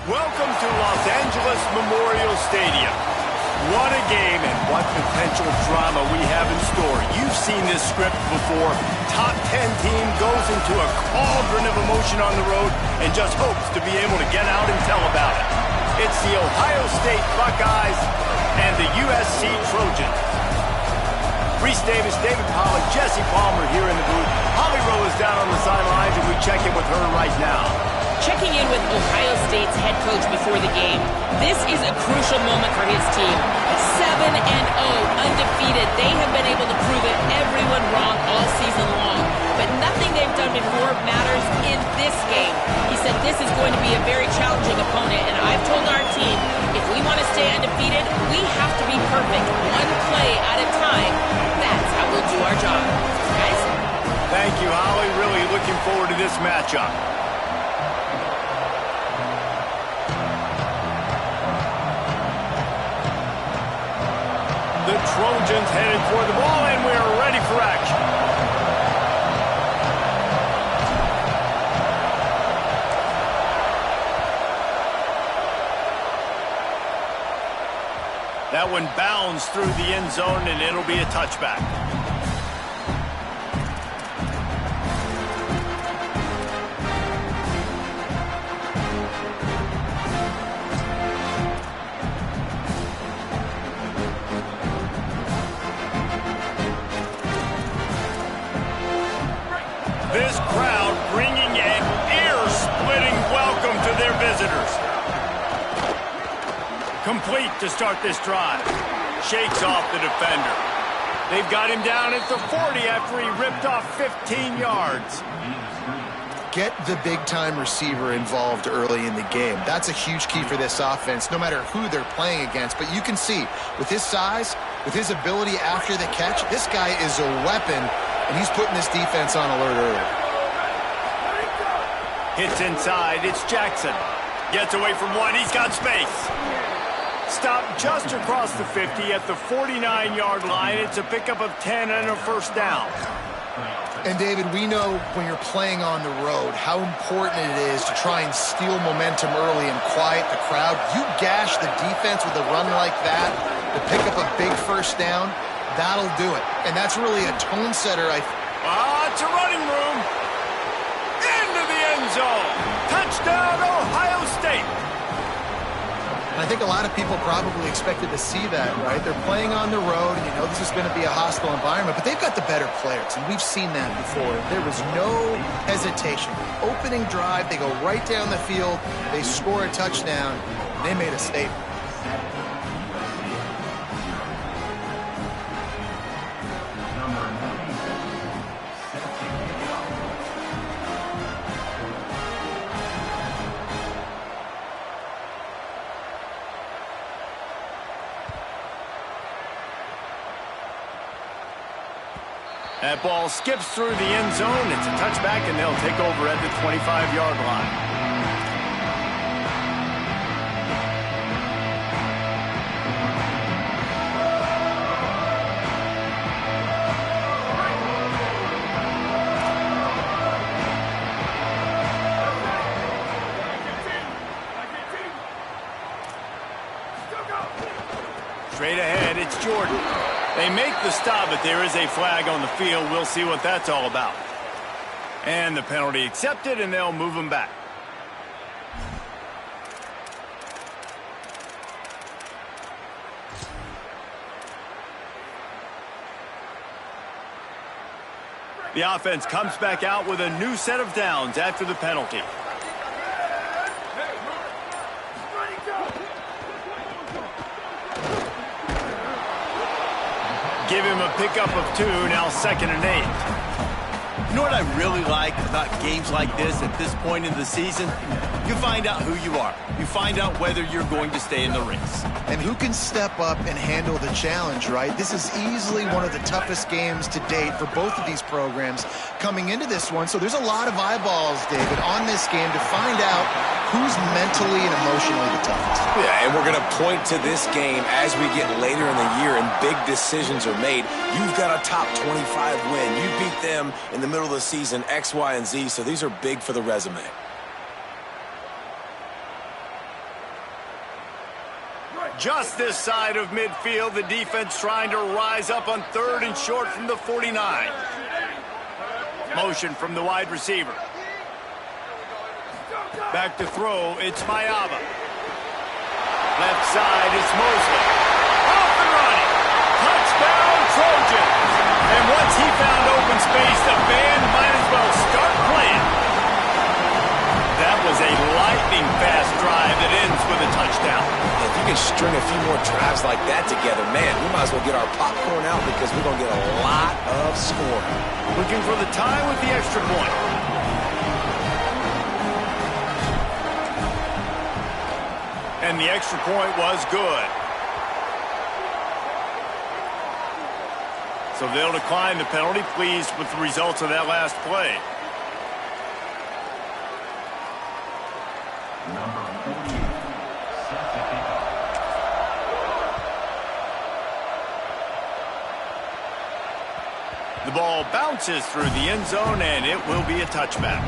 Welcome to Los Angeles Memorial Stadium. What a game and what potential drama we have in store. You've seen this script before. Top 10 team goes into a cauldron of emotion on the road and just hopes to be able to get out and tell about it. It's the Ohio State Buckeyes and the USC Trojans. Reese Davis, David Pollack, Jesse Palmer here in the booth. Holly Rowe is down on the sidelines, and we check in with her right now. Checking in with Ohio State's head coach before the game. This is a crucial moment for his team. 7-0, undefeated. They have been able to prove it everyone wrong all season long. But nothing they've done before matters in this game. He said this is going to be a very challenging opponent, and I've told our team, if we want to stay undefeated, we have to be perfect, one play at a time. That's how we'll do our job. Guys? Thank you, Holly. Really looking forward to this matchup. The Trojans headed for the ball, and we are ready for action. That one bounds through the end zone, and it'll be a touchback. This crowd bringing an ear-splitting welcome to their visitors. Complete to start this drive. Shakes off the defender. They've got him down at the 40 after he ripped off 15 yards. Get the big-time receiver involved early in the game. That's a huge key for this offense, no matter who they're playing against. But you can see, with his size, with his ability after the catch, this guy is a weapon, and he's putting this defense on alert early. Hits inside. It's Jackson. Gets away from one. He's got space. Stopped just across the 50 at the 49-yard line. It's a pickup of 10 and a first down. And, David, we know when you're playing on the road how important it is to try and steal momentum early and quiet the crowd. You gash the defense with a run like that to pick up a big first down, that'll do it. And that's really a tone setter. It's a running room. Into the end zone. Touchdown, Ohio State. I think a lot of people probably expected to see that, right? They're playing on the road, and you know this is going to be a hostile environment, but they've got the better players, and we've seen that before. There was no hesitation. Opening drive, they go right down the field, they score a touchdown, they made a statement. That ball skips through the end zone. It's a touchback, and they'll take over at the 25-yard line. Straight ahead, it's Jordan. They make the stop, but there is a flag on the field. We'll see what that's all about. And the penalty accepted, and they'll move him back. The offense comes back out with a new set of downs after the penalty. Give him a pickup of 2, now 2nd and 8. You know what I really like about games like this at this point in the season? You find out who you are. You find out whether you're going to stay in the race. And who can step up and handle the challenge, right? This is easily one of the toughest games to date for both of these programs coming into this one. So there's a lot of eyeballs, David, on this game to find out who's mentally and emotionally the toughest. Yeah, and we're going to point to this game as we get later in the year and big decisions are made. You've got a top 25 win. You beat them in the middle of the season, X, Y, and Z, so these are big for the resume. Just this side of midfield, the defense trying to rise up on 3rd and short from the 49. Motion from the wide receiver. Back to throw, it's Mayaba. Left side, it's Mosley. Off and running. Touchdown, Trojans. And once he found open space, the band might as well start playing. That was a lightning-fast drive that ends with a touchdown. If you can string a few more drives like that together, man, we might as well get our popcorn out because we're going to get a lot of scoring. Looking for the tie with the extra point. And the extra point was good. So they'll decline the penalty, pleased with the results of that last play. The ball bounces through the end zone, and it will be a touchback.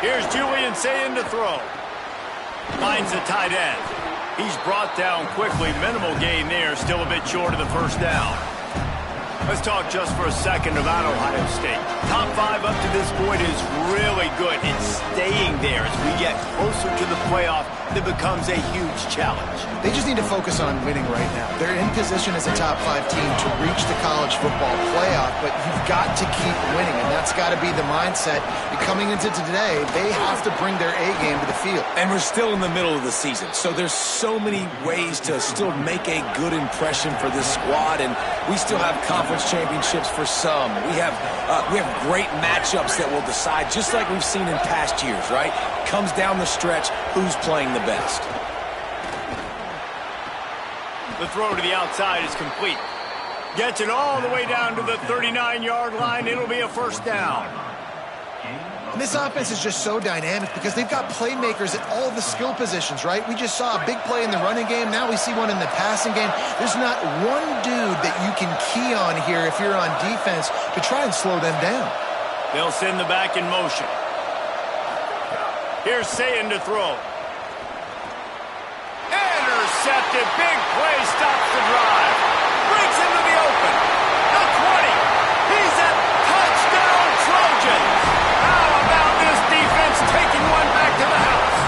Here's Julian saying to throw. Finds the tight end. He's brought down quickly. Minimal gain there. Still a bit short of the first down. Let's talk just for a second about Ohio State. Top 5 up to this point is really good. It's staying there as we get closer to the playoff. That becomes a huge challenge. They just need to focus on winning right now. They're in position as a top 5 team to reach the college football playoff, but you've got to keep winning, and that's got to be the mindset. And coming into today, they have to bring their A game to the field. And we're still in the middle of the season, so there's so many ways to still make a good impression for this squad, and we still have conference championships for some. We have great matchups that will decide, just like we've seen in past years, right? Comes down the stretch, who's playing the best. The throw to the outside is complete. Gets it all the way down to the 39-yard line. It'll be a first down. And this offense is just so dynamic because they've got playmakers at all the skill positions, right? We just saw a big play in the running game. Now we see one in the passing game. There's not one dude that you can key on here if you're on defense to try and slow them down. They'll send the back in motion. Here's Sayin to throw. Intercepted. Big play. Stops the drive. Breaks into the open. The 20. He's at touchdown, Trojans. How about this defense taking one back to the house?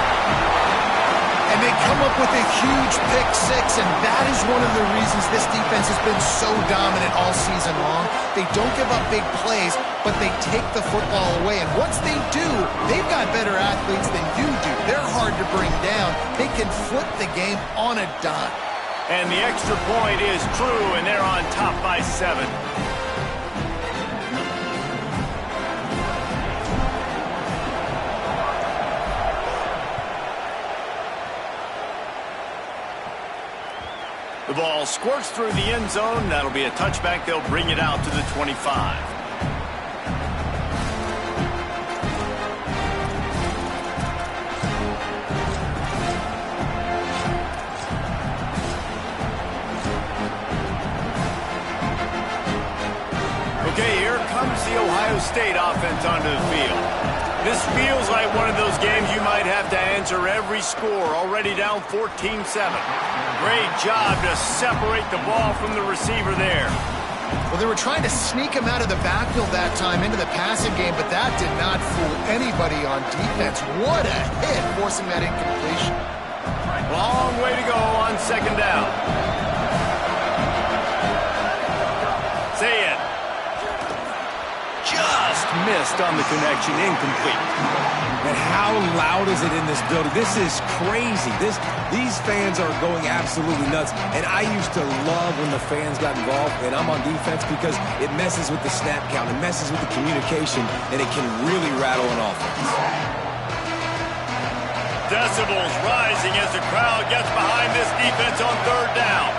And they come up with a huge pick six, and that is one of the reasons this defense has been so dominant all season long. They don't give up big plays, but they take the football away. And once they do, they've got better athletes than you do. They're hard to bring down. They can flip the game on a dime. And the extra point is true, and they're on top by 7. The ball squirts through the end zone. That'll be a touchback. They'll bring it out to the 25. Okay, here comes the Ohio State offense onto the field. This feels like one of those games you might have to answer every score. Already down 14-7. Great job to separate the ball from the receiver there. Well, they were trying to sneak him out of the backfield that time into the passing game, but that did not fool anybody on defense. What a hit, forcing that incompletion. Long way to go on second down. Say it. Just missed on the connection, incomplete. And how loud is it in this building? This is crazy. These fans are going absolutely nuts. And I used to love when the fans got involved, and I'm on defense, because it messes with the snap count, it messes with the communication, and it can really rattle an offense. Decibels rising as the crowd gets behind this defense on third down.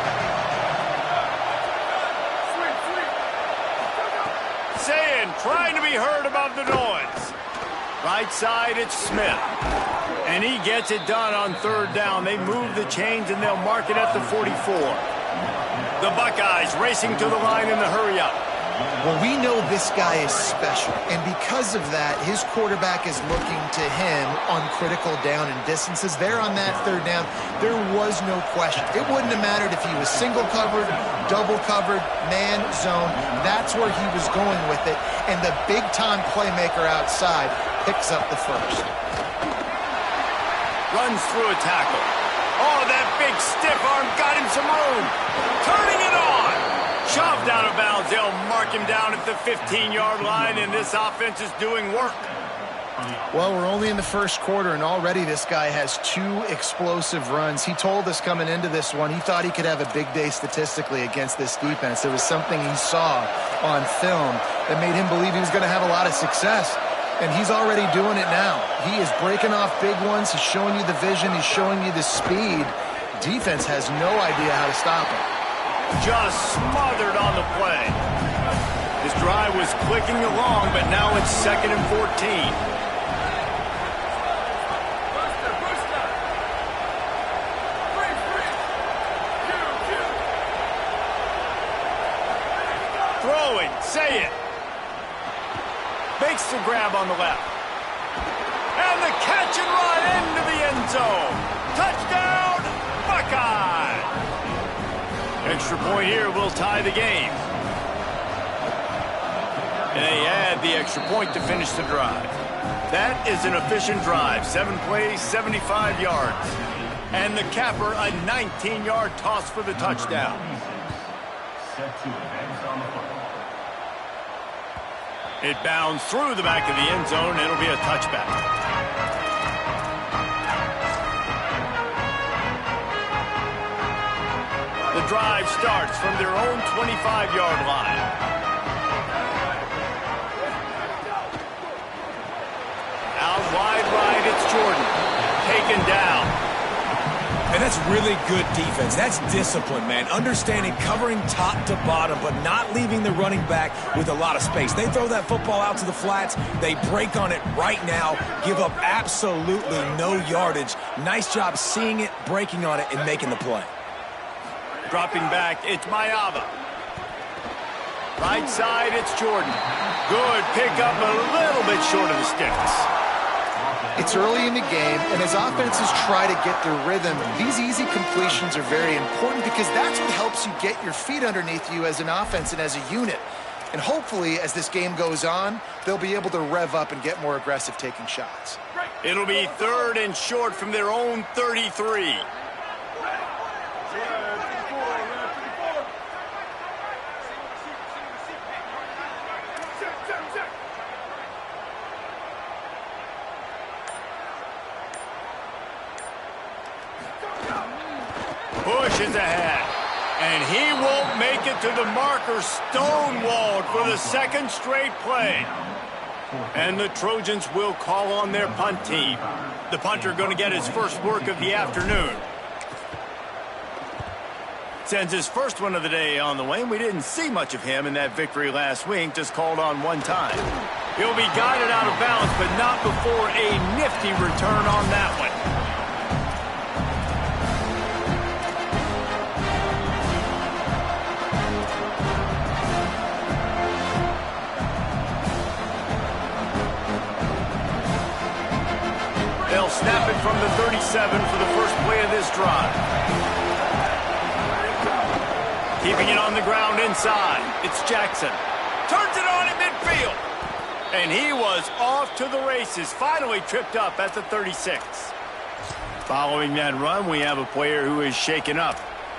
Say it. in, trying to be heard above the noise. Right side, it's Smith. And he gets it done on third down. They move the chains, and they'll mark it at the 44. The Buckeyes racing to the line in the hurry-up. Well, we know this guy is special, and because of that, his quarterback is looking to him on critical down and distances. There on that third down, there was no question. It wouldn't have mattered if he was single covered, double covered, man, zone. That's where he was going with it, and the big-time playmaker outside picks up the first. Runs through a tackle. Oh, that big stiff arm got him some room. Turning it on. Shoved out of bounds. They'll mark him down at the 15-yard line, and this offense is doing work. Well, we're only in the first quarter, and already this guy has 2 explosive runs. He told us coming into this one he thought he could have a big day statistically against this defense. There was something he saw on film that made him believe he was going to have a lot of success, and he's already doing it now. He is breaking off big ones. He's showing you the vision. He's showing you the speed. Defense has no idea how to stop him. Just smothered on the play. His drive was clicking along, but now it's 2nd and 14. Throwing, say it. Makes the grab on the left. And the catch and run into the end zone. Touchdown, Buckeye! Extra point here will tie the game. And they add the extra point to finish the drive. That is an efficient drive. 7 plays, 75 yards. And the capper, a 19-yard toss for the touchdown. It bounds through the back of the end zone. It'll be a touchback. The drive starts from their own 25-yard line. Out wide right, it's Jordan. Taken down. And that's really good defense. That's discipline, man. Understanding covering top to bottom, but not leaving the running back with a lot of space. They throw that football out to the flats. They break on it right now, give up absolutely no yardage. Nice job seeing it, breaking on it, and making the play. Dropping back, it's Mayava. Right side, it's Jordan. Good pickup, a little bit short of the sticks. It's early in the game, and as offenses try to get their rhythm, these easy completions are very important because that's what helps you get your feet underneath you as an offense and as a unit. And hopefully, as this game goes on, they'll be able to rev up and get more aggressive taking shots. It'll be 3rd and short from their own 33. Pushes ahead, and he won't make it to the marker. Stonewalled for the 2nd straight play. And the Trojans will call on their punt team. The punter going to get his first work of the afternoon. Sends his first one of the day on the way. We didn't see much of him in that victory last week, just called on one time. He'll be guided out of bounds, but not before a nifty return on that one. They'll snap it from the 37 for the first play of this drive. Keeping it on the ground inside. It's Jackson. Turns it on in midfield. And he was off to the races. Finally tripped up at the 36. Following that run, we have a player who is shaken up.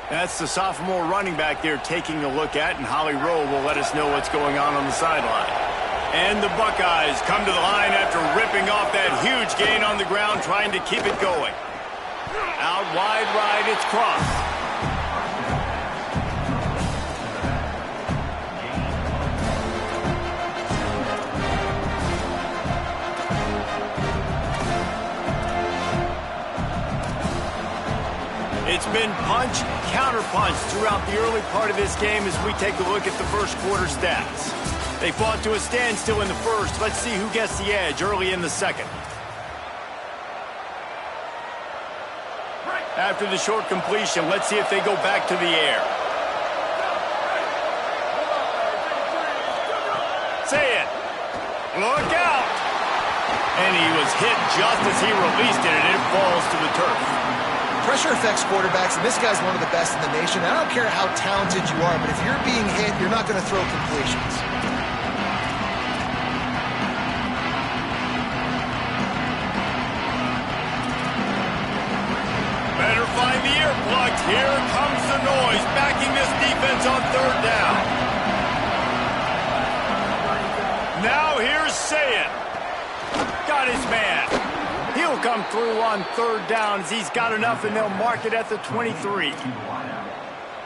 That's the sophomore running back they're taking a look at, and Holly Rowe will let us know what's going on the sideline. And the Buckeyes come to the line after ripping off that huge gain on the ground, trying to keep it going. Out wide right, it's Cross. It's been punch, counter punch throughout the early part of this game as we take a look at the first quarter stats. They fought to a standstill in the first. Let's see who gets the edge early in the second. After the short completion, let's see if they go back to the air. Say it. Look out. And he was hit just as he released it, and it falls to the turf. Pressure affects quarterbacks, and this guy's one of the best in the nation. I don't care how talented you are, but if you're being hit, you're not going to throw completions. Better find the earplugs. Here comes the noise, backing this defense on third down. Now here's Sayin. Got his man. He'll come through on third down as he's got enough, and they'll mark it at the 23.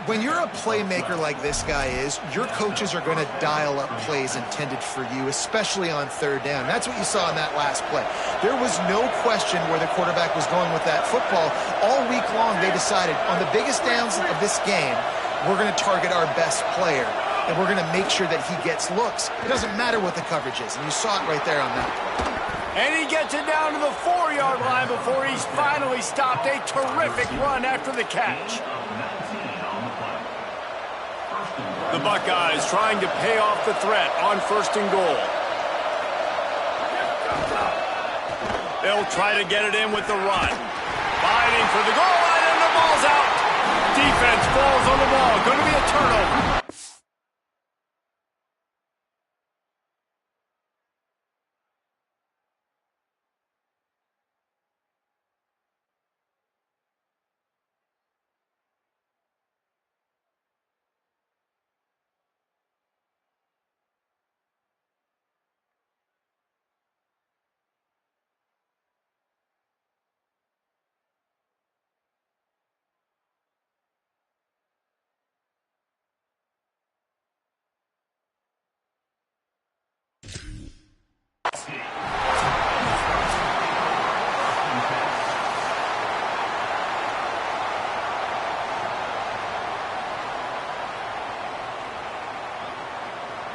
When you're a playmaker like this guy is, your coaches are going to dial up plays intended for you, especially on third down. That's what you saw in that last play. There was no question where the quarterback was going with that football. All week long, they decided on the biggest downs of this game, we're going to target our best player, and we're going to make sure that he gets looks. It doesn't matter what the coverage is, and you saw it right there on that play. And he gets it down to the 4-yard line before he's finally stopped. A terrific run after the catch. The Buckeyes trying to pay off the threat on 1st and goal. They'll try to get it in with the run. Fighting for the goal line, and the ball's out. Defense falls on the ball. Going to be a turnover.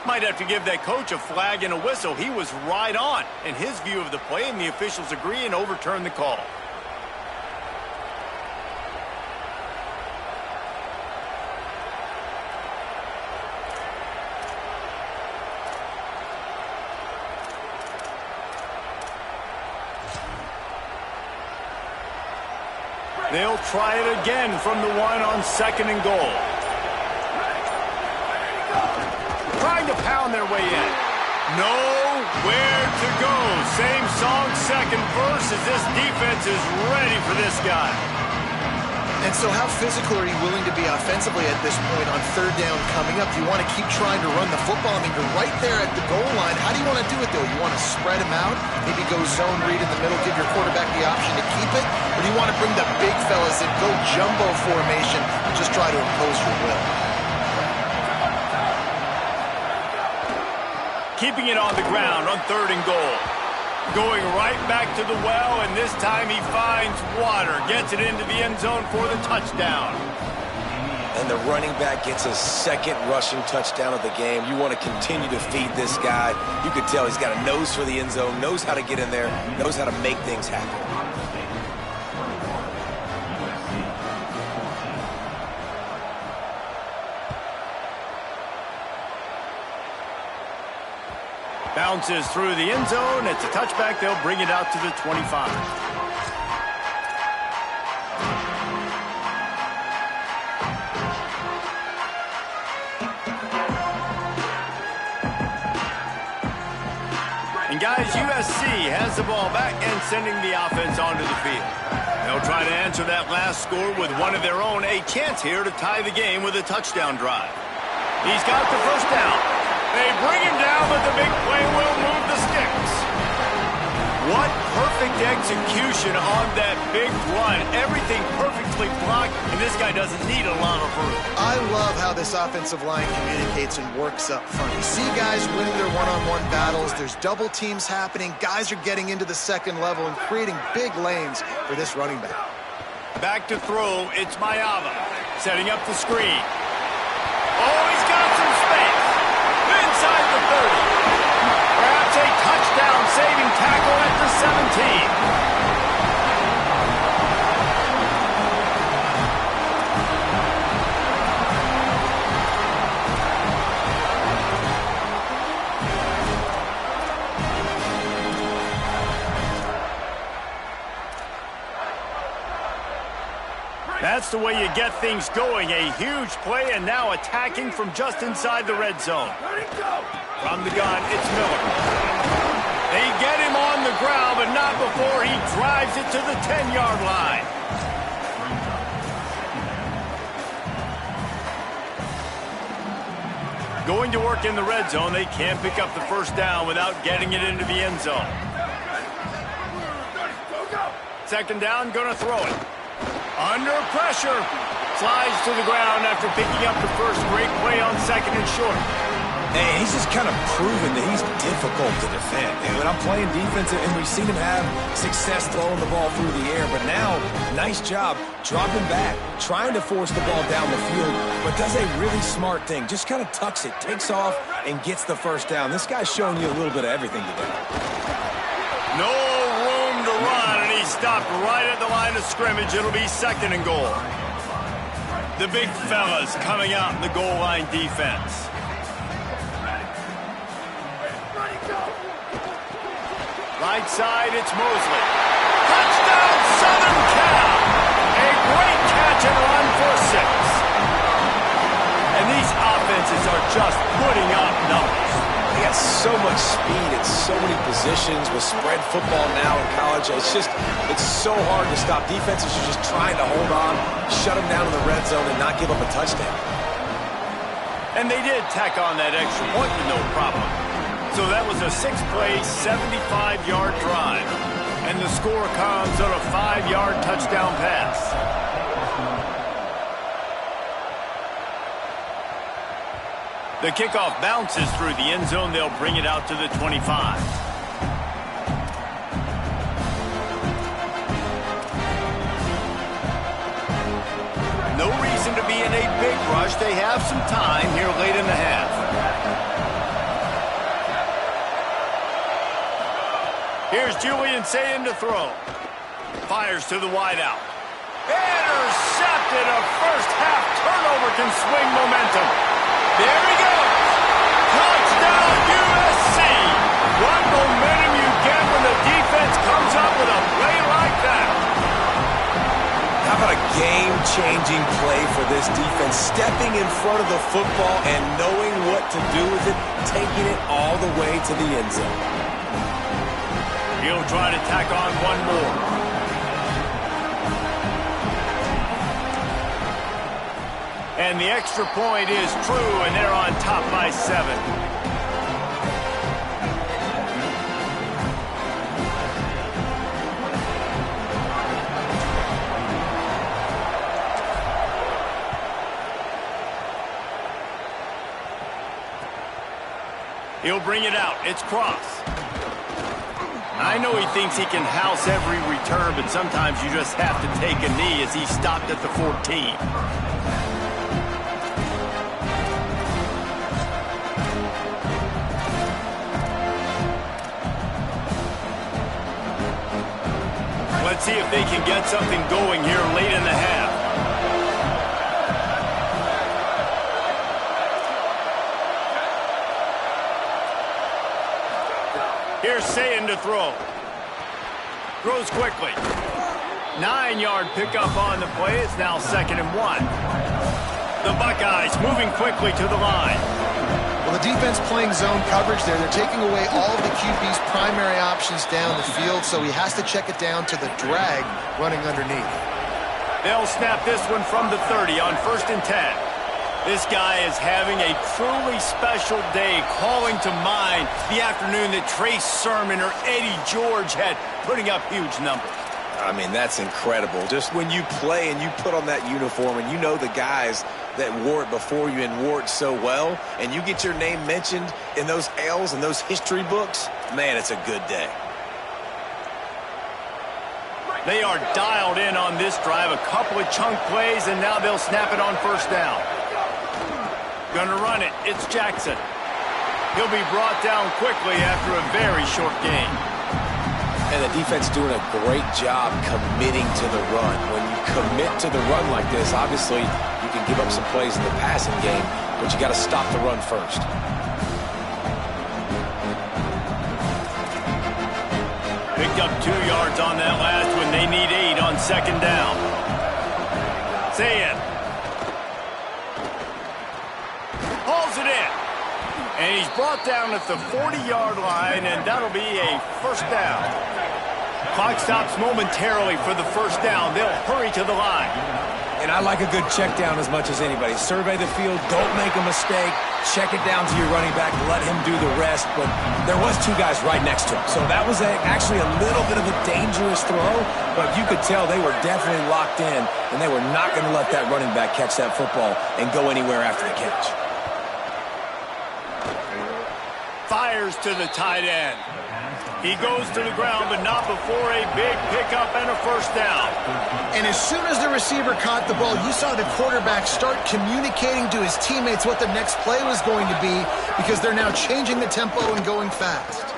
Might have to give that coach a flag and a whistle. He was right on in his view of the play, and the officials agree and overturn the call. They'll try it again from the one on 2nd and goal. Trying to pound their way in. Nowhere to go. Same song, second verse, as this defense is ready for this guy. And so how physical are you willing to be offensively at this point on third down coming up? Do you want to keep trying to run the football? I mean, you're right there at the goal line. How do you want to do it, though? You want to spread them out, maybe go zone read in the middle, give your quarterback the option to keep it? Or do you want to bring the big fellas in, go jumbo formation, and just try to impose your will? Keeping it on the ground on 3rd and goal. Going right back to the well, and this time he finds water. Gets it into the end zone for the touchdown. And the running back gets a 2nd rushing touchdown of the game. You want to continue to feed this guy. You could tell he's got a nose for the end zone, knows how to get in there, knows how to make things happen. Bounces through the end zone. It's a touchback. They'll bring it out to the 25. And guys, USC has the ball back and sending the offense onto the field. They'll try to answer that last score with one of their own. A chance here to tie the game with a touchdown drive. He's got the first down. They bring him down, but the big play will move the sticks. What perfect execution on that big run. Everything perfectly blocked, and this guy doesn't need a lot of room. I love how this offensive line communicates and works up front. You see guys winning their one-on-one battles. There's double teams happening. Guys are getting into the 2nd level and creating big lanes for this running back. Back to throw. It's Mayava setting up the screen. Oh, he's got some space. Inside the 30. That's the way you get things going. A huge play, and now attacking from just inside the red zone. From the gun, it's Miller. They get him on the ground, but not before he drives it to the 10-yard line. Going to work in the red zone, they can't pick up the first down without getting it into the end zone. Second down, gonna throw it. Under pressure. Slides to the ground after picking up the first. Great play on second and short. And he's just kind of proven that he's difficult to defend. And when I'm playing defense, and we've seen him have success throwing the ball through the air, but now, nice job dropping back, trying to force the ball down the field, but does a really smart thing. Just kind of tucks it, takes off, and gets the first down. This guy's showing you a little bit of everything today. No room to run, and he stopped right at the line of scrimmage. It'll be second and goal. The big fellas coming out in the goal line defense. Right side, it's Mosley. Touchdown, Southern Cal! A great catch and run for 6. And these offenses are just putting up numbers. They got so much speed and so many positions with spread football now in college. It's so hard to stop. Defenses are just trying to hold on, shut them down in the red zone, and not give up a touchdown. And they did tack on that extra point with no problem. So that was a 6-play, 75-yard drive. And the score comes on a 5-yard touchdown pass. The kickoff bounces through the end zone. They'll bring it out to the 25. No reason to be in a big rush. They have some time here late in the half. Here's Julian saying to throw. Fires to the wideout. Intercepted. A first-half turnover can swing momentum. There he goes. Touchdown, USC. What momentum you get when the defense comes up with a play like that. How about a game-changing play for this defense? Stepping in front of the football and knowing what to do with it, taking it all the way to the end zone. He'll try to tack on one more. And the extra point is true, and they're on top by 7. He'll bring it out. It's Cross. I know he thinks he can house every return, but sometimes you just have to take a knee as he stopped at the 14. Let's see if they can get something going here late in the half. Here's Sayin to throw. Throws quickly. 9-yard pickup on the play. It's now 2nd and 1. The Buckeyes moving quickly to the line. Well, the defense playing zone coverage there. They're taking away all of the QB's primary options down the field, so he has to check it down to the drag running underneath. They'll snap this one from the 30 on 1st and 10. This guy is having a truly special day, calling to mind the afternoon that Trace Sermon or Eddie George had, putting up huge numbers. I mean, that's incredible. Just when you play and you put on that uniform and you know the guys that wore it before you and wore it so well, and you get your name mentioned in those L's and those history books, man, it's a good day. They are dialed in on this drive, a couple of chunk plays, and now they'll snap it on 1st down. Gonna run it. It's Jackson. He'll be brought down quickly after a very short game. And the defense doing a great job committing to the run. When you commit to the run like this, obviously you can give up some plays in the passing game, but you got to stop the run first. Picked up 2 yards on that last one. They need 8 on 2nd down. Say it. Hauls it in. And he's brought down at the 40-yard line, and that'll be a first down. Clock stops momentarily for the first down. They'll hurry to the line. And I like a good check down as much as anybody. Survey the field, don't make a mistake. Check it down to your running back, let him do the rest. But there was two guys right next to him. So that was actually a little bit of a dangerous throw, but you could tell they were definitely locked in, and they were not going to let that running back catch that football and go anywhere after the catch. Fires to the tight end. He goes to the ground, but not before a big pickup and a first down. And as soon as the receiver caught the ball, you saw the quarterback start communicating to his teammates what the next play was going to be, because they're now changing the tempo and going fast.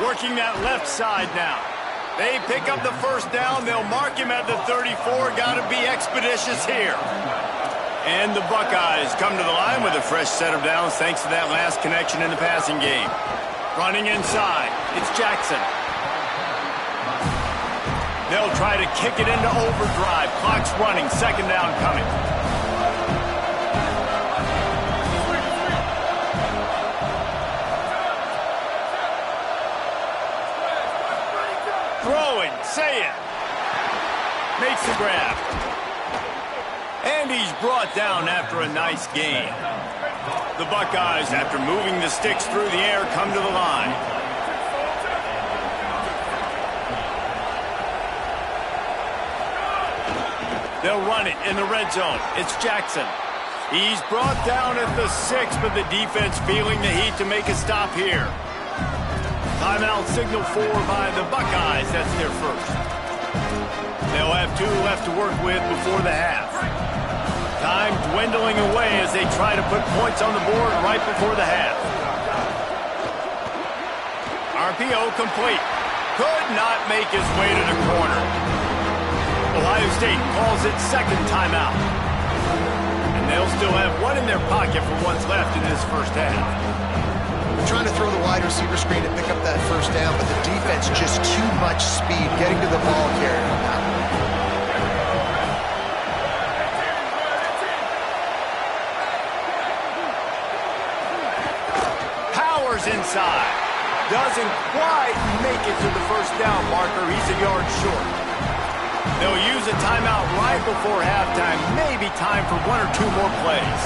Working that left side now. They pick up the first down. They'll mark him at the 34. Got to be expeditious here. And the Buckeyes come to the line with a fresh set of downs thanks to that last connection in the passing game. Running inside, it's Jackson. They'll try to kick it into overdrive. Clock's running, second down coming. Throwing, say it. Makes the grab. And he's brought down after a nice gain. The Buckeyes, after moving the sticks through the air, come to the line. They'll run it in the red zone. It's Jackson. He's brought down at the 6, but the defense feeling the heat to make a stop here. Timeout signal for by the Buckeyes. That's their first. They'll have 2 left to work with before the half. Time dwindling away as they try to put points on the board right before the half. RPO complete. Could not make his way to the corner. Ohio State calls it second timeout. And they'll still have one in their pocket for what's left in this first half. They're trying to throw the wide receiver screen to pick up that first down, but the defense just too much speed getting to the ball carrier on that one. Inside. Doesn't quite make it to the first down marker. He's a yard short. They'll use a timeout right before halftime. Maybe time for 1 or 2 more plays.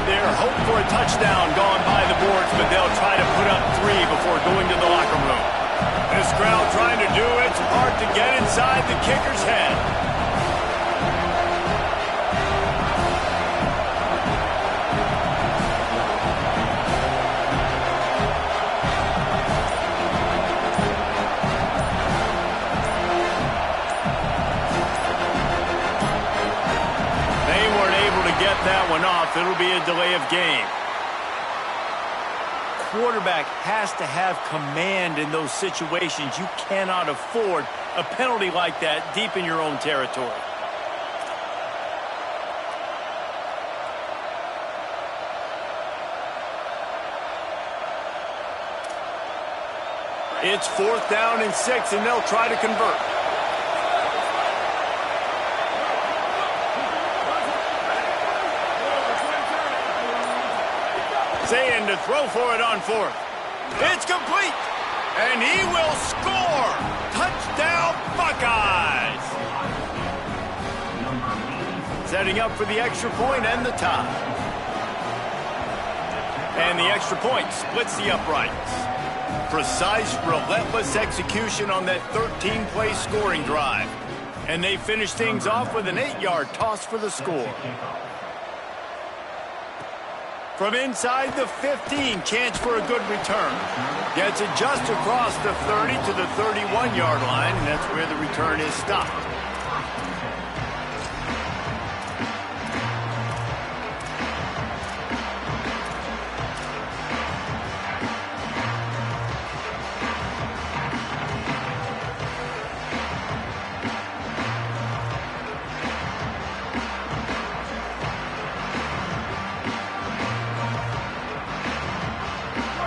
They're hoping for a touchdown gone by the boards, but they'll try to put up 3 before going to the locker room. This crowd trying to do its part to get inside the kicker's head. That one off. It'll be a delay of game. Quarterback has to have command in those situations. You cannot afford a penalty like that deep in your own territory. It's 4th down and 6, and they'll try to convert. Saying to throw for it on 4th. It's complete. And he will score. Touchdown, Buckeyes. Setting up for the extra point and the tie. And the extra point splits the uprights. Precise, relentless execution on that 13-play scoring drive. And they finish things off with an 8-yard toss for the score. From inside the 15, chance for a good return. Gets it just across the 30 to the 31-yard line, and that's where the return is stopped.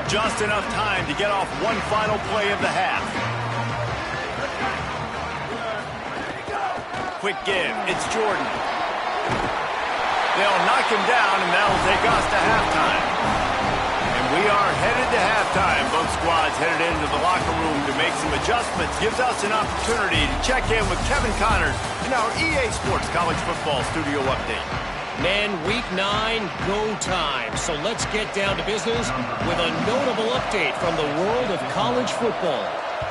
Just enough time to get off one final play of the half. Quick give. It's Jordan. They'll knock him down, and that'll take us to halftime. And we are headed to halftime. Both squads headed into the locker room to make some adjustments. Gives us an opportunity to check in with Kevin Connors in our EA Sports College Football Studio Update. Men, Week 9, go time. So let's get down to business with a notable update from the world of college football.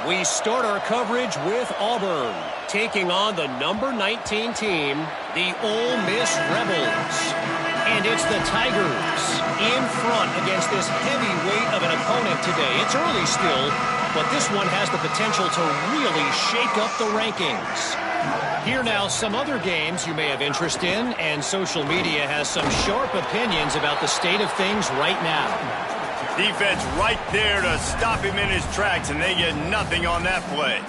We start our coverage with Auburn, taking on the number 19 team, the Ole Miss Rebels. And it's the Tigers in front against this heavyweight of an opponent today. It's early still, but this one has the potential to really shake up the rankings. Here now, some other games you may have interest in, and social media has some sharp opinions about the state of things right now. Defense right there to stop him in his tracks, and they get nothing on that play.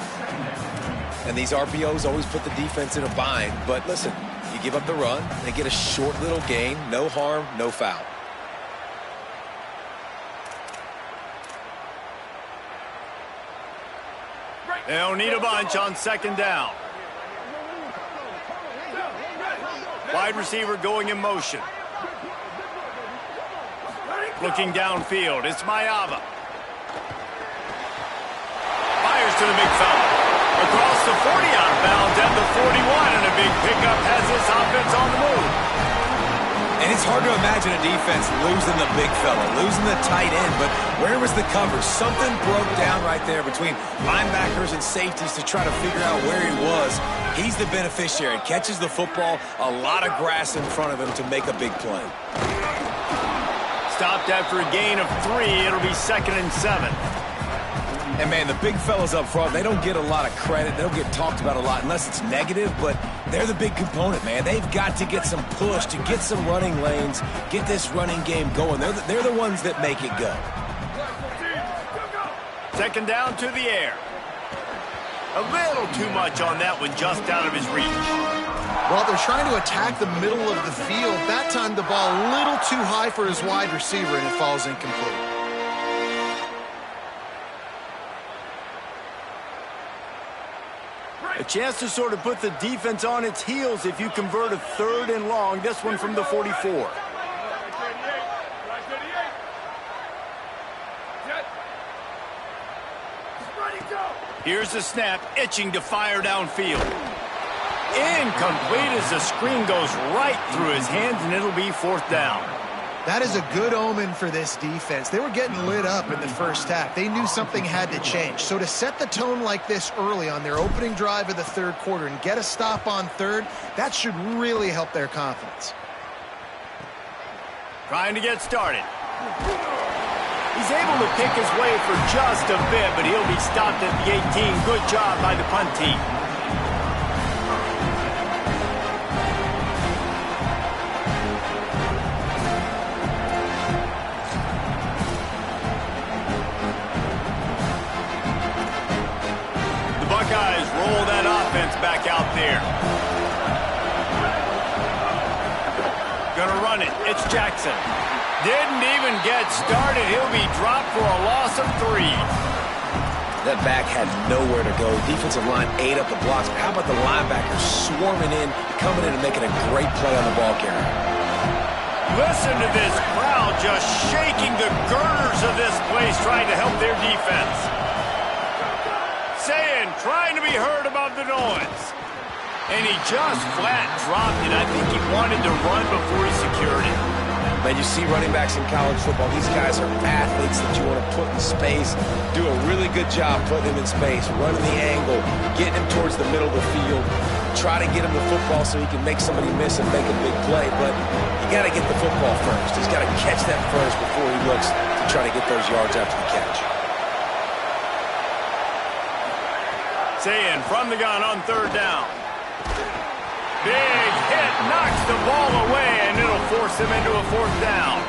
And these RPOs always put the defense in a bind. But listen, you give up the run, they get a short little gain, no harm, no foul. They'll need a bunch on second down. Wide receiver going in motion. Looking downfield, it's Mayava. Fires to the big fella. Across the 40 out of bounds at the 41, and a big pickup has this offense on the move. And it's hard to imagine a defense losing the big fella, losing the tight end, but where was the cover? Something broke down right there between linebackers and safeties to try to figure out where he was. He's the beneficiary. Catches the football, a lot of grass in front of him to make a big play. Stopped after a gain of 3. It'll be 2nd and 7. And, man, the big fellas up front, they don't get a lot of credit. They don't get talked about a lot unless it's negative, but they're the big component, man. They've got to get some push, to get some running lanes, get this running game going. They're the ones that make it go. 2nd down to the air. A little too much on that one, just out of his reach. Well, they're trying to attack the middle of the field. That time the ball a little too high for his wide receiver, and it falls incomplete. A chance to sort of put the defense on its heels if you convert a 3rd and long. This one from the 44. Here's the snap, itching to fire downfield. Incomplete as the screen goes right through his hands, and it'll be 4th down. That is a good omen for this defense. They were getting lit up in the first half. They knew something had to change. So to set the tone like this early on their opening drive of the 3rd quarter and get a stop on 3rd, that should really help their confidence. Trying to get started. He's able to pick his way for just a bit, but he'll be stopped at the 18. Good job by the punt team. The Buckeyes roll that offense back out there. Gonna run it. It's Jackson. Didn't even get started. He'll be dropped for a loss of 3. That back had nowhere to go. Defensive line ate up the blocks. How about the linebackers swarming in, coming in and making a great play on the ball carrier? Listen to this crowd just shaking the girders of this place, trying to help their defense. Saying, trying to be heard above the noise. And he just flat dropped it. I think he wanted to run before he secured it. Man, you see running backs in college football, these guys are athletes that you want to put in space, do a really good job putting them in space, running the angle, getting him towards the middle of the field, try to get him the football so he can make somebody miss and make a big play, but you got to get the football first. He's got to catch that first before he looks to try to get those yards after the catch. Saying from the gun on 3rd down. Big hit, knocks the ball away, and it'll force him into a 4th down.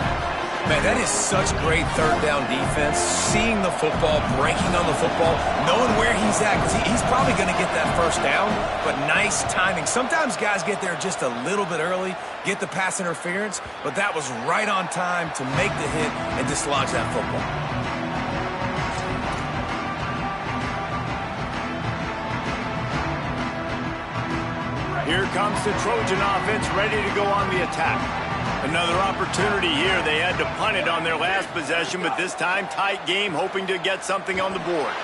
Man, that is such great 3rd down defense. Seeing the football, breaking on the football, knowing where he's at, because he's probably going to get that 1st down, but nice timing. Sometimes guys get there just a little bit early, get the pass interference, but that was right on time to make the hit and dislodge that football. Here comes the Trojan offense ready to go on the attack. Another opportunity here. They had to punt it on their last possession, but this time tight game, hoping to get something on the board.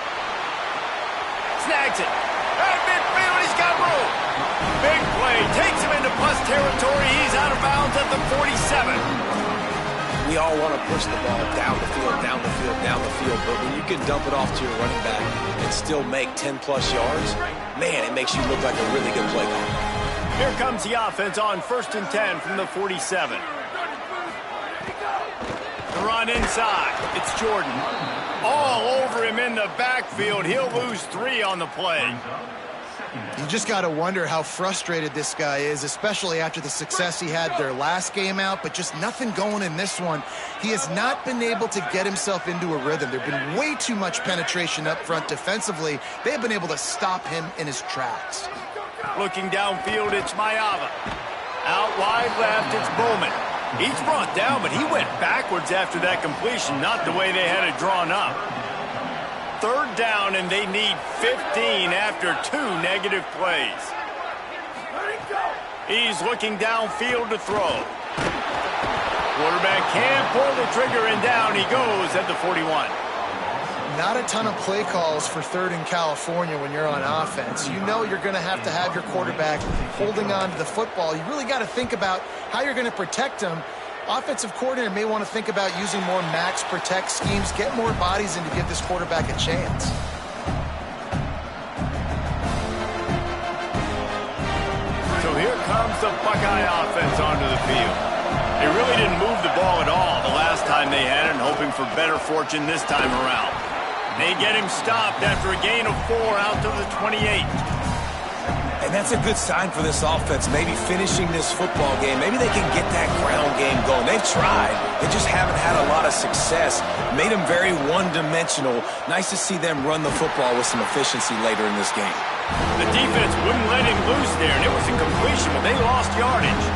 Snags it. At midfield, he's got room. Big play. Takes him into plus territory. He's out of bounds at the 47. We all want to push the ball down the field, down the field, down the field, but when you can dump it off to your running back and still make 10-plus yards, man, it makes you look like a really good play caller. Here comes the offense on 1st and 10 from the 47. The run inside. It's Jordan. All over him in the backfield. He'll lose 3 on the play. You just got to wonder how frustrated this guy is, especially after the success he had their last game out, but just nothing going in this one. He has not been able to get himself into a rhythm. There's been way too much penetration up front defensively. They've been able to stop him in his tracks. Looking downfield, it's Mayava. Out wide left, it's Bowman. He's brought down, but he went backwards after that completion, not the way they had it drawn up. 3rd down, and they need 15 after 2 negative plays. He's looking downfield to throw. Quarterback can't pull the trigger, and down he goes at the 41. Not a ton of play calls for 3rd in California when you're on offense. You know you're going to have your quarterback holding on to the football. You really got to think about how you're going to protect him. Offensive coordinator may want to think about using more max protect schemes, get more bodies in to give this quarterback a chance. So here comes the Buckeye offense onto the field. They really didn't move the ball at all the last time they had it, hoping for better fortune this time around. They get him stopped after a gain of 4 out to the 28. And that's a good sign for this offense, maybe finishing this football game. Maybe they can get that ground game going. They've tried. They just haven't had a lot of success. Made them very one-dimensional. Nice to see them run the football with some efficiency later in this game. The defense wouldn't let him loose there, and it was a completion, but they lost yardage.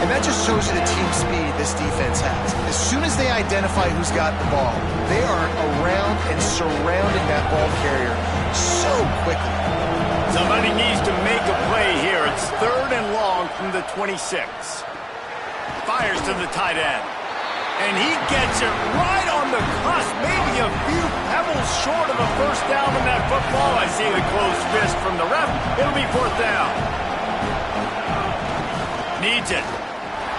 And that just shows you the team speed this defense has. As soon as they identify who's got the ball, they are around and surrounding that ball carrier so quickly. Somebody needs to make a play here. It's 3rd and long from the 26. Fires to the tight end. And he gets it right on the cusp, maybe a few pebbles short of a 1st down in that football. I see the closed fist from the ref. It'll be 4th down. Needs it.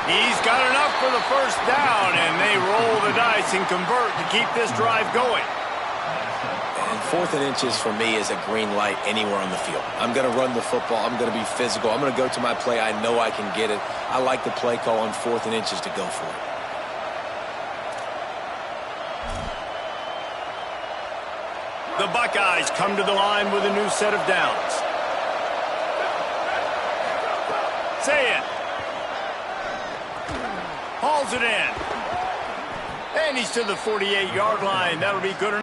He's got enough for the 1st down, and they roll the dice and convert to keep this drive going. And 4th and inches for me is a green light anywhere on the field. I'm going to run the football. I'm going to be physical. I'm going to go to my play. I know I can get it. I like the play call on 4th and inches to go for it. The Buckeyes come to the line with a new set of downs. Say it. Hauls it in. And he's to the 48-yard line. That'll be good enough.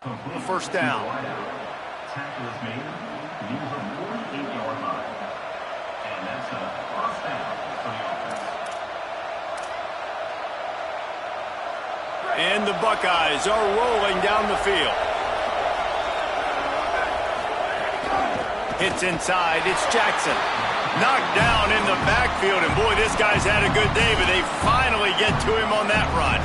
First down. Tackle is made near the 48-yard line. And that's a first down for the offense. And the Buckeyes are rolling down the field. Hits inside. It's Jackson. Knocked down in the backfield. And boy, this guy's had a good day, but they finally get to him on that run.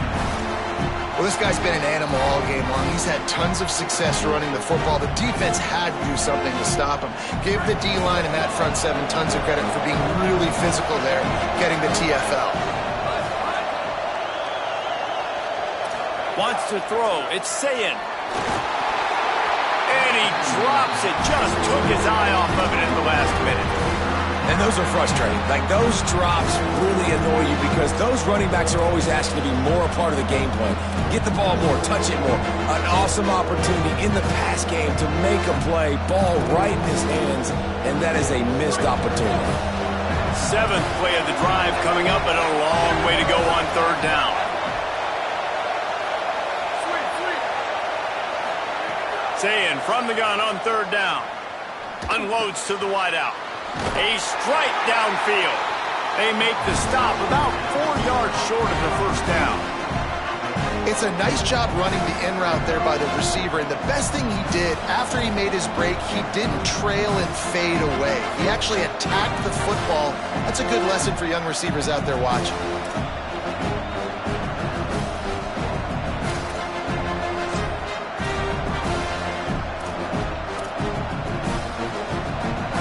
Well, this guy's been an animal all game long. He's had tons of success running the football. The defense had to do something to stop him. Give the D-line and that front seven tons of credit for being really physical there, getting the TFL. Wants to throw. It's Sayin. And he drops it. Just took his eye off of it in the last minute. And those are frustrating. Like, those drops really annoy you because those running backs are always asking to be more a part of the game plan. Get the ball more, touch it more. An awesome opportunity in the pass game to make a play, ball right in his hands, and that is a missed opportunity. Seventh play of the drive coming up, and a long way to go on third down. Sayin from the gun on third down. Unloads to the wideout. A strike downfield. They make the stop about 4 yards short of the first down. It's a nice job running the in route there by the receiver, and the best thing he did after he made his break, he didn't trail and fade away. He actually attacked the football. That's a good lesson for young receivers out there watching.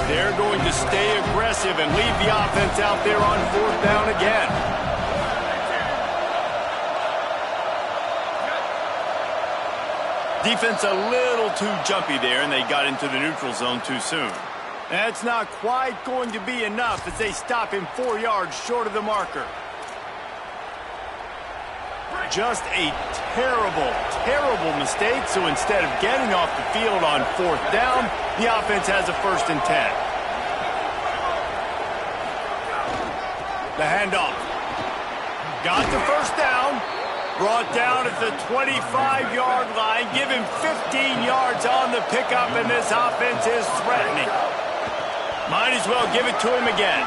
They're going to stay aggressive and leave the offense out there on fourth down again. Defense a little too jumpy there, and they got into the neutral zone too soon. That's not quite going to be enough as they stop him 4 yards short of the marker. Just a terrible, terrible mistake, so instead of getting off the field on fourth down, the offense has a 1st and 10. The handoff. Got the first down. Brought down at the 25-yard line. Give him 15 yards on the pickup, and this offense is threatening. Might as well give it to him again.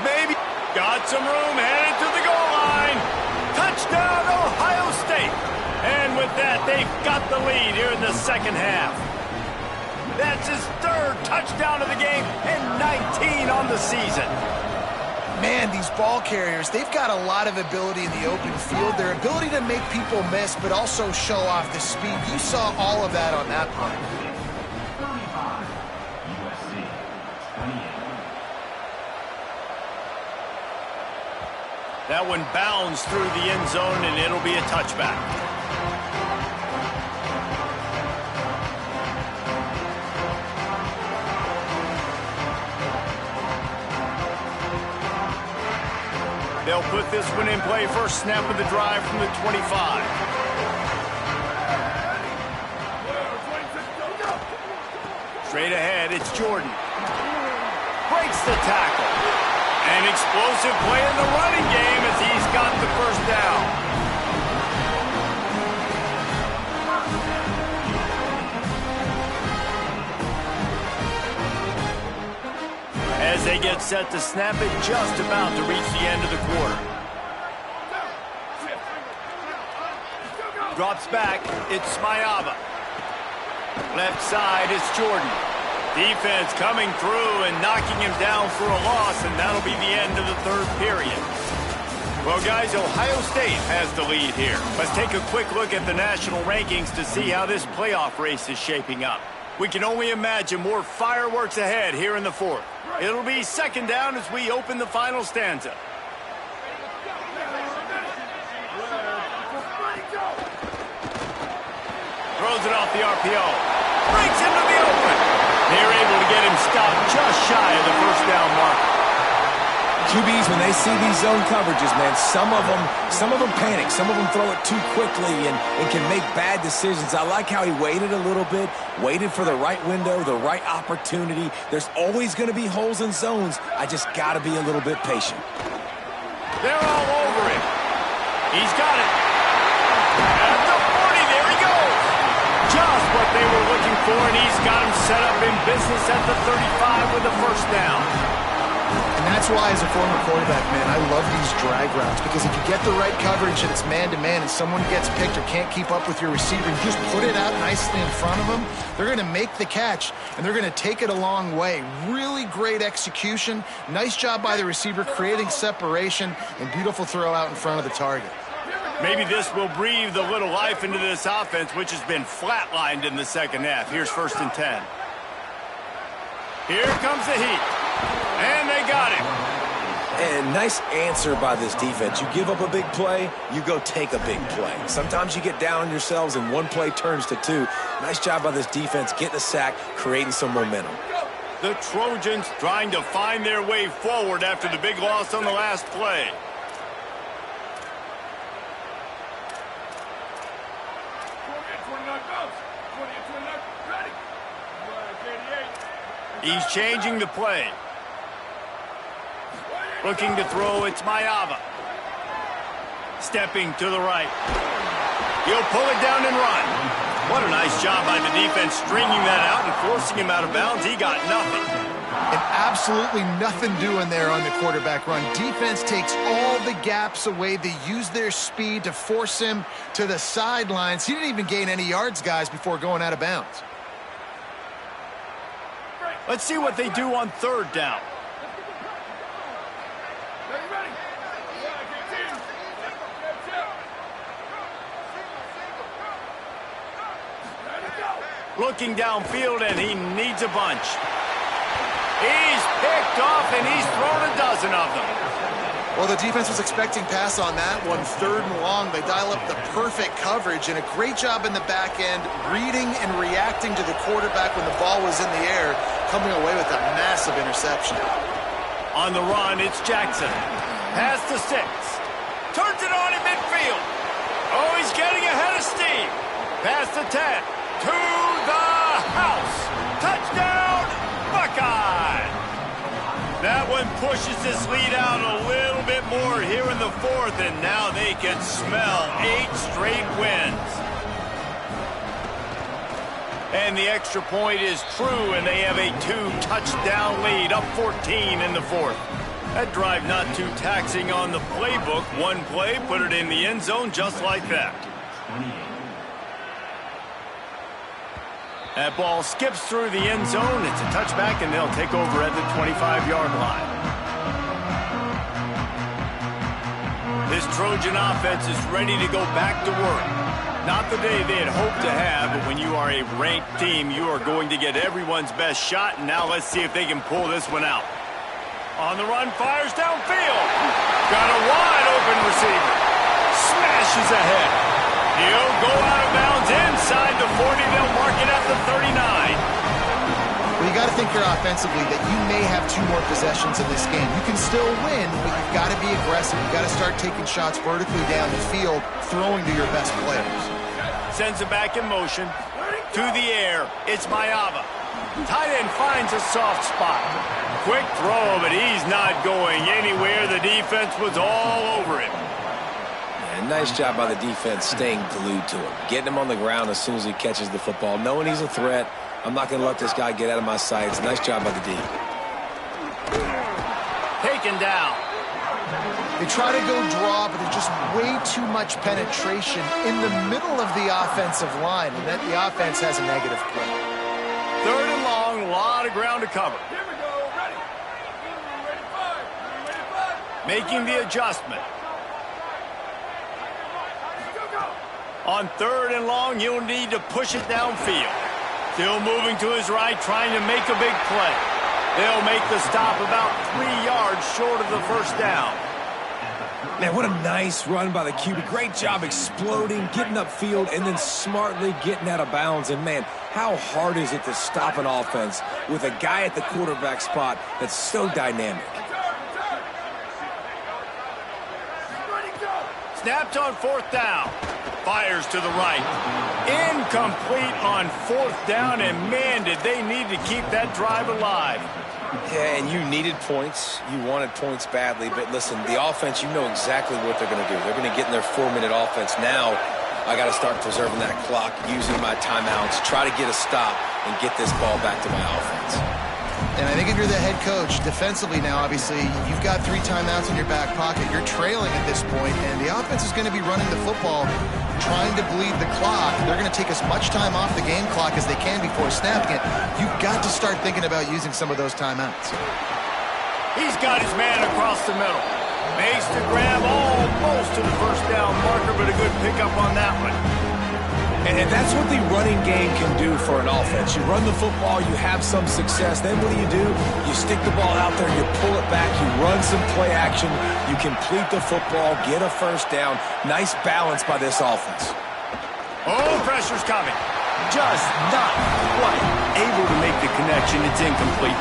Maybe got some room, headed to the goal line. Touchdown, Ohio State. And with that, they've got the lead here in the second half. That's his 3rd touchdown of the game and 19 on the season. Man, these ball carriers, they've got a lot of ability in the open field. Their ability to make people miss, but also show off the speed. You saw all of that on that punt. 35, USC 28. That one bounds through the end zone, and it'll be a touchback. They'll put this one in play. First snap of the drive from the 25. Straight ahead, it's Jordan. Breaks the tackle. An explosive play in the running game as he's got the first down. As they get set to snap it, just about to reach the end of the quarter. Drops back, it's Smayava. Left side, it's Jordan. Defense coming through and knocking him down for a loss, and that'll be the end of the 3rd period. Well, guys, Ohio State has the lead here. Let's take a quick look at the national rankings to see how this playoff race is shaping up. We can only imagine more fireworks ahead here in the 4th. It'll be second down as we open the final stanza. Throws it off the RPO. Breaks into the open. They're able to get him stopped just shy of the first down mark. QBs, when they see these zone coverages, man, some of them panic. Some of them throw it too quickly and can make bad decisions. I like how he waited a little bit, waited for the right window, the right opportunity. There's always going to be holes in zones. I just got to be a little bit patient. They're all over it. He's got it. At the 40, there he goes. for, and he's got him set up in business at the 35 with a first down. And that's why, as a former quarterback, man, I love these drag routes, because if you get the right coverage and it's man-to-man and someone gets picked or can't keep up with your receiver, you just put it out nicely in front of them, they're going to make the catch, and they're going to take it a long way. Really great execution. Nice job by the receiver creating separation, and beautiful throw out in front of the target. Maybe this will breathe a little life into this offense, which has been flatlined in the second half. Here's 1st and 10. Here comes the heat. And they got him. And nice answer by this defense. You give up a big play, you go take a big play. Sometimes you get down on yourselves and one play turns to two. Nice job by this defense getting a sack, creating some momentum. The Trojans trying to find their way forward after the big loss on the last play. He's changing the play. Looking to throw, it's Mayava. Stepping to the right. He'll pull it down and run. What a nice job by the defense stringing that out and forcing him out of bounds. He got nothing. And absolutely nothing doing there on the quarterback run. Defense takes all the gaps away. They use their speed to force him to the sidelines. He didn't even gain any yards, guys, before going out of bounds. Let's see what they do on 3rd down. Looking downfield, and he needs a bunch. He's picked off, and he's thrown a dozen of them. Well, the defense was expecting pass on that one. 3rd and long, they dial up the perfect coverage, and a great job in the back end, reading and reacting to the quarterback when the ball was in the air, coming away with a massive interception. On the run, it's Jackson. Pass to 6. Turns it on in midfield. Oh, he's getting ahead of steam. Pass to 10. To the house. Touchdown, Buckeye. That one pushes this lead out a little bit more here in the 4th, and now they can smell 8 straight wins. And the extra point is true, and they have a 2-touchdown lead, up 14 in the 4th. That drive not too taxing on the playbook. One play, put it in the end zone just like that. That ball skips through the end zone. It's a touchback, and they'll take over at the 25-yard line. This Trojan offense is ready to go back to work. Not the day they had hoped to have, but when you are a ranked team, you are going to get everyone's best shot, and now let's see if they can pull this one out. On the run, fires downfield. Got a wide-open receiver. Smashes ahead. He'll go out of bounds inside the 40. They'll mark it at the 39. Well, you got to think here offensively that you may have 2 more possessions in this game. You can still win, but you've got to be aggressive. You've got to start taking shots vertically down the field, throwing to your best players. Sends it back in motion. To the air. It's Mayava. Tight end finds a soft spot. Quick throw, but he's not going anywhere. The defense was all over him. And nice job by the defense staying glued to him. Getting him on the ground as soon as he catches the football. Knowing he's a threat. I'm not going to let this guy get out of my sights. Nice job by the D. Taken down. They try to go draw, but there's just way too much penetration in the middle of the offensive line, and that the offense has a negative play. 3rd and long, a lot of ground to cover. Here we go, ready. Ready, 5. Making the adjustment. Go. On 3rd and long, you'll need to push it downfield. Still moving to his right, trying to make a big play. They'll make the stop about 3 yards short of the first down. Man, what a nice run by the QB. Great job exploding, getting upfield, and then smartly getting out of bounds. And, man, how hard is it to stop an offense with a guy at the quarterback spot that's so dynamic? Snapped on 4th down. Fires to the right. Incomplete on 4th down, and, man, did they need to keep that drive alive. Yeah, and you needed points. You wanted points badly. But listen, the offense, you know exactly what they're going to do. They're going to get in their 4-minute offense now. I got to start preserving that clock, using my timeouts, try to get a stop, and get this ball back to my offense. And I think if you're the head coach, defensively now, obviously, you've got 3 timeouts in your back pocket. You're trailing at this point, and the offense is going to be running the football, trying to bleed the clock. They're going to take as much time off the game clock as they can before snapping it. You've got to start thinking about using some of those timeouts. He's got his man across the middle. Makes the grab almost to the first down marker, but a good pickup on that one. And that's what the running game can do for an offense. You run the football, you have some success. Then what do? You stick the ball out there, you pull it back, you run some play action, you complete the football, get a first down. Nice balance by this offense. Oh, pressure's coming. Just not quite able to make the connection. It's incomplete.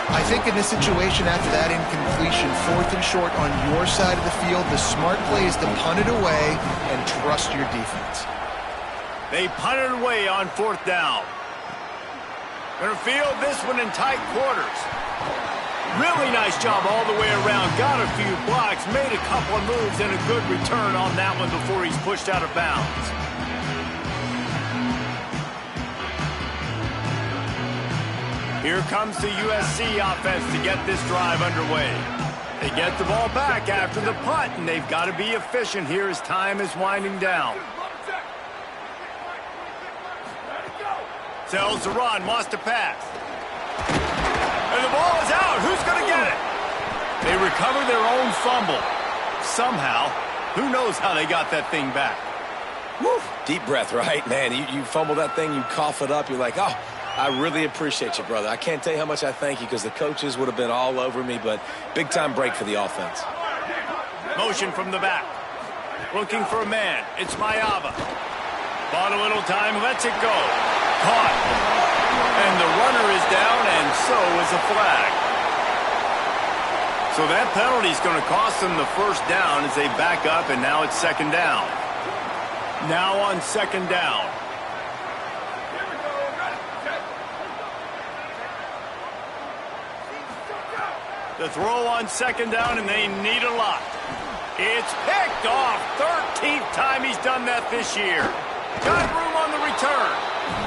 I think in this situation after that incompletion, 4th and short on your side of the field, the smart play is to punt it away and trust your defense. They punted away on 4th down. Gonna field this one in tight quarters. Really nice job all the way around. Got a few blocks, made a couple of moves, and a good return on that one before he's pushed out of bounds. Here comes the USC offense to get this drive underway. They get the ball back after the punt, and they've got to be efficient here as time is winding down. Tells the run, wants to pass. And the ball is out. Who's going to get it? They recover their own fumble. Somehow, who knows how they got that thing back. Woo. Deep breath, right? Man, you fumble that thing, you cough it up, you're like, oh, I really appreciate you, brother. I can't tell you how much I thank you because the coaches would have been all over me, but big-time break for the offense. Motion from the back. Looking for a man. It's Mayava. Bought a little time, lets it go. Caught. And the runner is down, and so is a flag. So that penalty is going to cost them the first down as they back up, and now it's 2nd down. Now on 2nd down. The throw on 2nd down, and they need a lot. It's picked off. 13th time he's done that this year. Got room on the return.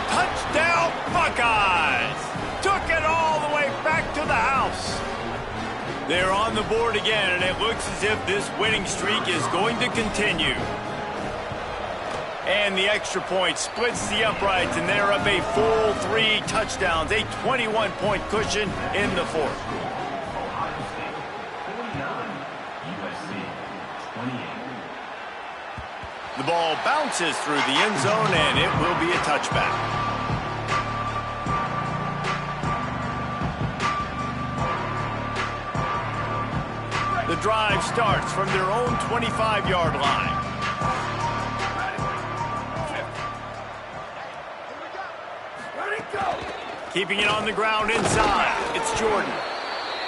Touchdown, Buckeyes! Took it all the way back to the house. They're on the board again, and it looks as if this winning streak is going to continue. And the extra point splits the uprights, and they're up a full 3 touchdowns, a 21-point cushion in the 4th. Ohio State 49, USC 28. The ball bounces through the end zone, and it will be a touchback. The drive starts from their own 25-yard line. Keeping it on the ground inside. It's Jordan.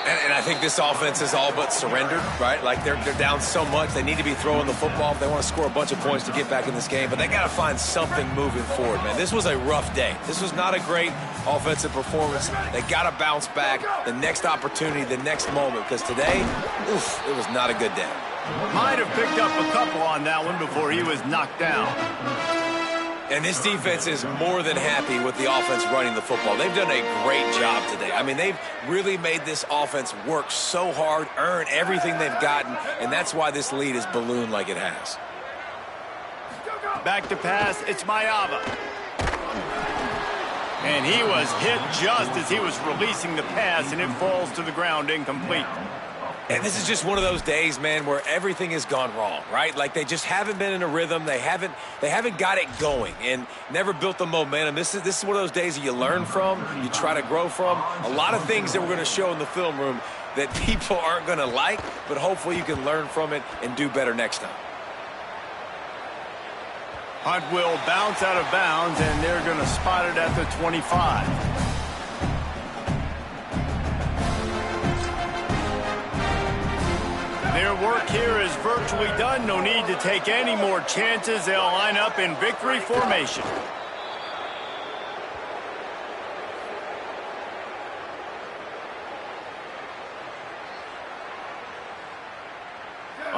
And I think this offense is all but surrendered, right? Like they're down so much, they need to be throwing the football if they want to score a bunch of points to get back in this game. But they got to find something moving forward, man. This was a rough day. This was not a great offensive performance. They got to bounce back the next opportunity, the next moment, because today, oof, it was not a good day. Might have picked up a couple on that one before he was knocked down. And this defense is more than happy with the offense running the football. They've done a great job today. I mean, they've really made this offense work so hard, earn everything they've gotten, and that's why this lead is ballooned like it has. Back to pass, it's Mayava. And he was hit just as he was releasing the pass, and it falls to the ground incomplete. And this is just one of those days, man, where everything has gone wrong, right? Like they just haven't been in a rhythm. They haven't got it going and never built the momentum. This is one of those days that you learn from, you try to grow from. A lot of things that we're going to show in the film room that people aren't going to like, but hopefully you can learn from it and do better next time. Hunt will bounce out of bounds, and they're going to spot it at the 25. Their work here is virtually done. No need to take any more chances. They'll line up in victory formation.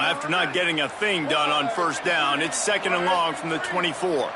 After not getting a thing done on first down, it's 2nd and long from the 24.